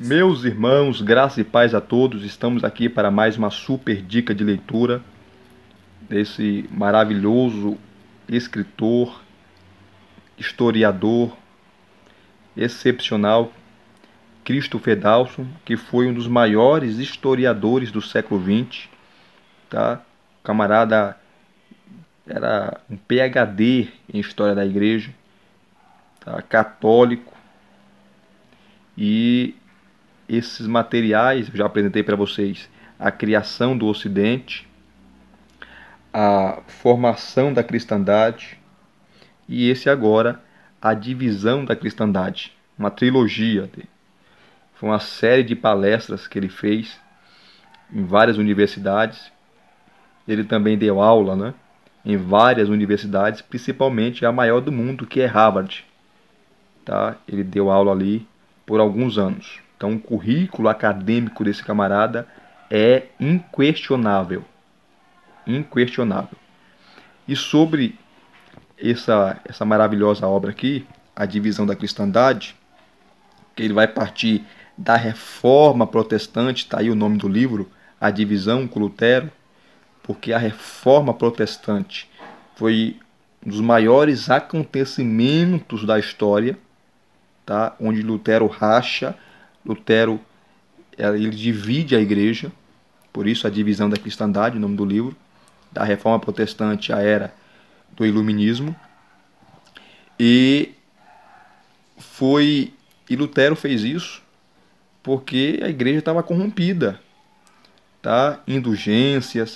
Meus irmãos, graça e paz a todos, estamos aqui para mais uma super dica de leitura desse maravilhoso escritor, historiador, excepcional, Christopher Dawson, que foi um dos maiores historiadores do século XX, tá? O camarada era um PhD em História da Igreja, tá? Católico, e esses materiais, eu já apresentei para vocês a criação do Ocidente, a formação da cristandade e esse agora, a divisão da cristandade, uma trilogia. Foi uma série de palestras que ele fez em várias universidades. Ele também deu aula, né, em várias universidades, principalmente a maior do mundo, que é Harvard. Tá? Ele deu aula ali por alguns anos. Então o currículo acadêmico desse camarada é inquestionável. Inquestionável. E sobre essa maravilhosa obra aqui, A Divisão da Cristandade, que ele vai partir da Reforma Protestante, está aí o nome do livro, A Divisão com Lutero, porque a Reforma Protestante foi um dos maiores acontecimentos da história, tá? Onde Lutero racha, Lutero ele divide a igreja, por isso A Divisão da Cristandade, o nome do livro, da Reforma Protestante à era do Iluminismo. E Lutero fez isso porque a igreja estava corrompida, tá?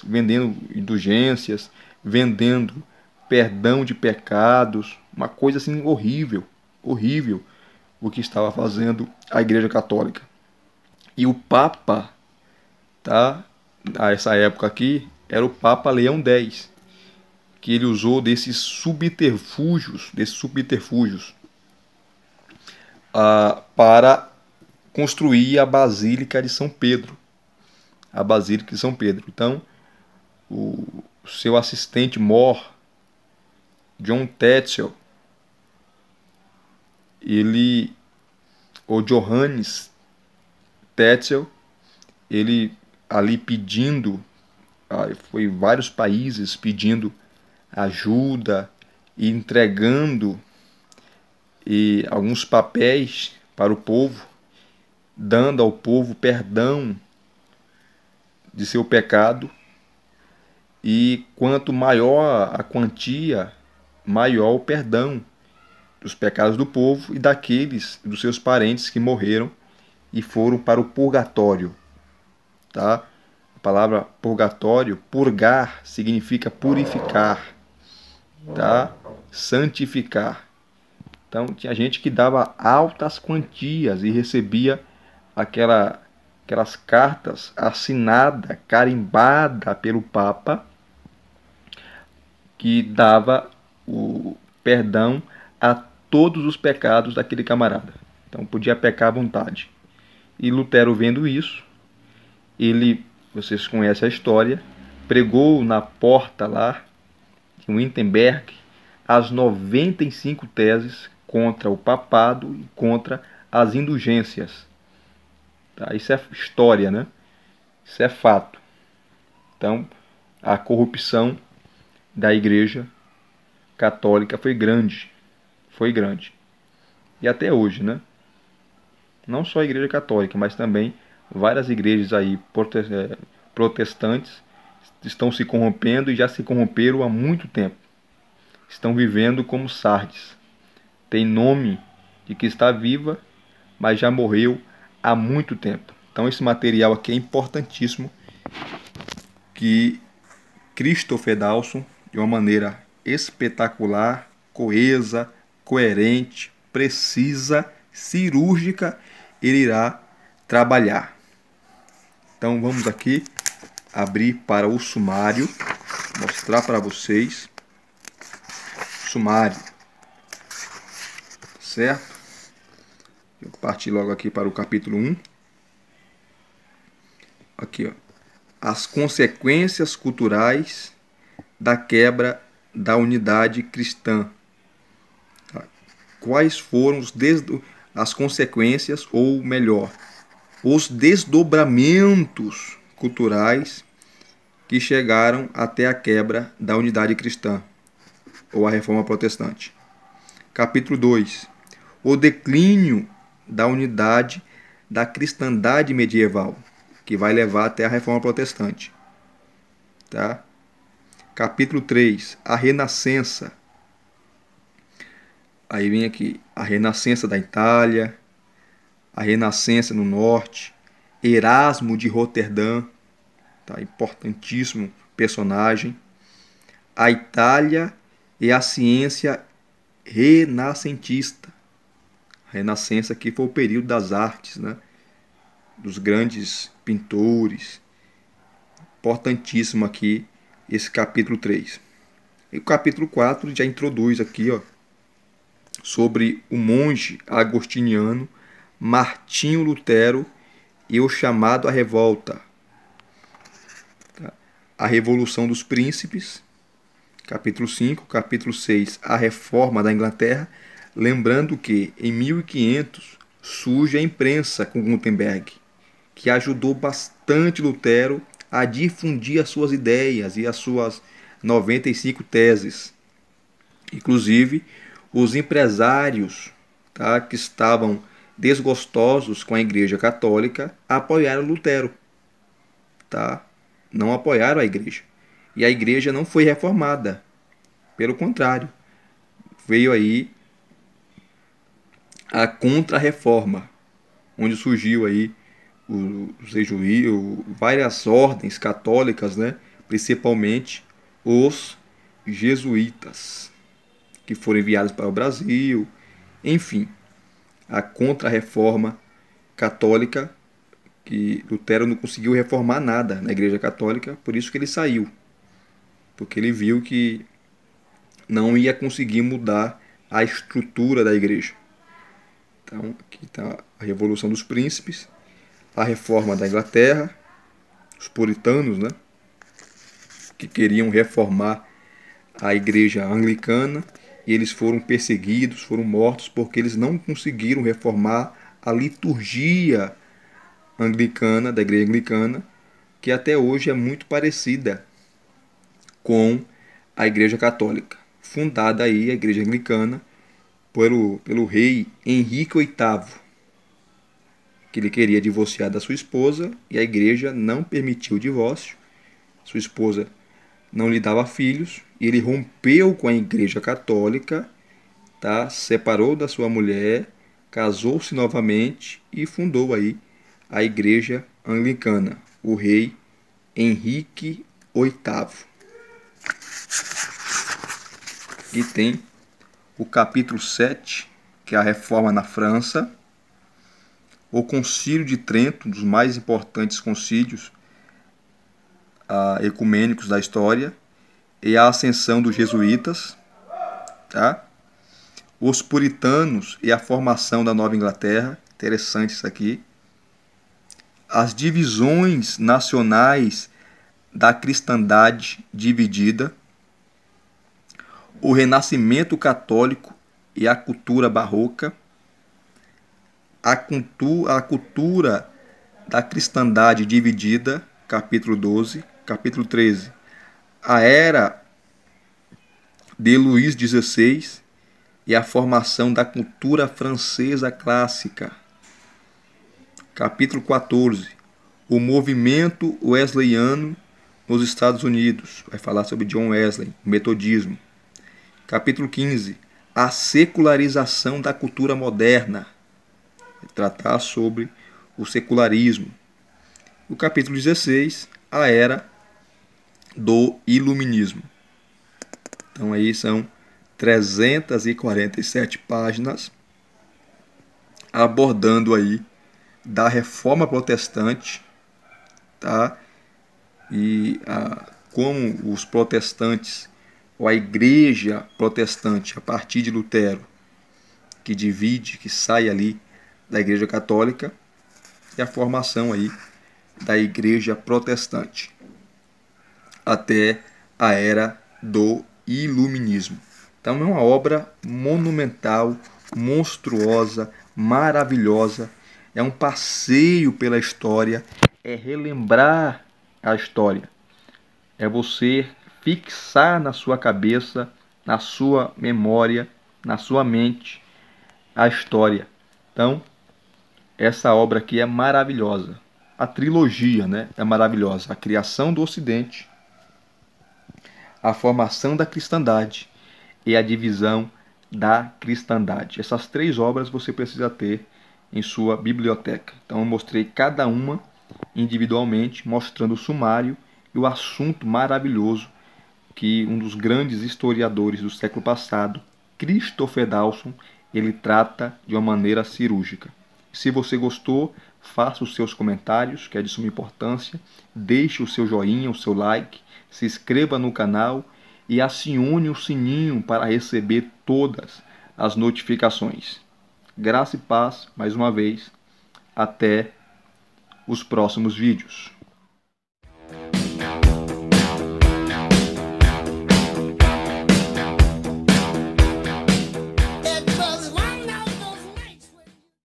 Vendendo indulgências, vendendo perdão de pecados, uma coisa assim horrível, horrível o que estava fazendo a Igreja Católica. E o Papa, tá? A essa época aqui era o Papa Leão X, que ele usou desses subterfúgios para construir a Basílica de São Pedro. A Basílica de São Pedro. Então, o seu assistente mor, John Tetzel, o Johannes Tetzel, ele ali pedindo, foi vários países pedindo ajuda e entregando alguns papéis para o povo, dando ao povo perdão de seu pecado, e quanto maior a quantia, maior o perdão dos pecados do povo e dos seus parentes que morreram e foram para o purgatório, tá? A palavra purgatório, purgar, significa purificar, tá? Santificar. Então tinha gente que dava altas quantias e recebia aquelas cartas assinadas, carimbadas pelo Papa, que dava o perdão a todos os pecados daquele camarada. Então podia pecar à vontade. E Lutero, vendo isso, vocês conhecem a história, pregou na porta lá de Wittenberg as 95 teses contra o papado e contra as indulgências. Tá? Isso é história, né? Isso é fato. Então, a corrupção da Igreja Católica foi grande. Foi grande. E até hoje, né? Não só a Igreja Católica, mas também várias igrejas aí protestantes estão se corrompendo e já se corromperam há muito tempo. Estão vivendo como Sardes. Tem nome de que está viva, mas já morreu há muito tempo. Então esse material aqui é importantíssimo, que Christopher Dawson, de uma maneira espetacular, coesa, coerente, precisa, cirúrgica, ele irá trabalhar. Então vamos aqui abrir para o sumário, mostrar para vocês sumário, certo? Eu parti logo aqui para o capítulo 1. Aqui, ó. As consequências culturais da quebra da unidade cristã. Quais foram as consequências, ou melhor, os desdobramentos culturais que chegaram até a quebra da unidade cristã, ou a reforma protestante. Capítulo 2. O declínio da unidade da cristandade medieval, que vai levar até a reforma protestante. Tá? Capítulo 3. A renascença. Aí vem aqui a renascença da Itália, a renascença no norte, Erasmo de Roterdã, tá? Importantíssimo personagem. A Itália e a ciência renascentista. A Renascença aqui foi o período das artes, né? Dos grandes pintores. Importantíssimo aqui esse capítulo 3. E o capítulo 4 já introduz aqui, ó, sobre o monge agostiniano Martinho Lutero e o chamado à revolta. A Revolução dos Príncipes, capítulo 5, capítulo 6, a Reforma da Inglaterra, lembrando que em 1500 surge a imprensa com Gutenberg, que ajudou bastante Lutero a difundir as suas ideias e as suas 95 teses. Inclusive, os empresários, tá, que estavam desgostosos com a Igreja Católica apoiaram Lutero. Tá? Não apoiaram a Igreja. E a Igreja não foi reformada. Pelo contrário, veio aí a Contra-Reforma, onde surgiu aí os jesuítas, várias ordens católicas, né? Principalmente os jesuítas, que foram enviados para o Brasil. Enfim, a Contra-Reforma católica, que Lutero não conseguiu reformar nada na Igreja Católica, por isso que ele saiu, porque ele viu que não ia conseguir mudar a estrutura da Igreja. Então, aqui está a Revolução dos Príncipes, a Reforma da Inglaterra, os puritanos, né, que queriam reformar a Igreja Anglicana, e eles foram perseguidos, foram mortos, porque eles não conseguiram reformar a liturgia anglicana, da Igreja Anglicana, que até hoje é muito parecida com a Igreja Católica. Fundada aí, a Igreja Anglicana, pelo rei Henrique VIII, que ele queria divorciar da sua esposa, e a Igreja não permitiu o divórcio. Sua esposa não lhe dava filhos, e ele rompeu com a Igreja Católica, tá? Separou da sua mulher, casou-se novamente e fundou aí a Igreja Anglicana, o rei Henrique VIII. E tem o capítulo 7, que é a Reforma na França, o Concílio de Trento, um dos mais importantes concílios ecumênicos da história, e a ascensão dos jesuítas, tá? Os puritanos e a formação da Nova Inglaterra, interessante isso aqui. As divisões nacionais da cristandade dividida, o renascimento católico e a cultura barroca, a cultura da cristandade dividida, capítulo 12, capítulo 13, a era de Luís XVI e a formação da cultura francesa clássica, capítulo 14, o movimento wesleyano nos Estados Unidos, vai falar sobre John Wesley, o metodismo. Capítulo 15, a secularização da cultura moderna, vai tratar sobre o secularismo. O capítulo 16, a era do iluminismo. Então aí são 347 páginas abordando aí da reforma protestante, tá? E como os protestantes, ou a igreja protestante, a partir de Lutero, que divide, que sai ali da igreja católica, e a formação aí da igreja protestante, até a era do iluminismo. Então é uma obra monumental, monstruosa, maravilhosa, é um passeio pela história, é relembrar a história, é você fixar na sua cabeça, na sua memória, na sua mente, a história. Então, essa obra aqui é maravilhosa. A trilogia, né, é maravilhosa. A criação do Ocidente, a formação da cristandade e a divisão da cristandade. Essas três obras você precisa ter em sua biblioteca. Então eu mostrei cada uma individualmente, mostrando o sumário e o assunto maravilhoso que um dos grandes historiadores do século passado, Christopher Dawson, ele trata de uma maneira cirúrgica. Se você gostou, faça os seus comentários, que é de suma importância, deixe o seu joinha, o seu like, se inscreva no canal e acione o sininho para receber todas as notificações. Graça e paz, mais uma vez. Até os próximos vídeos.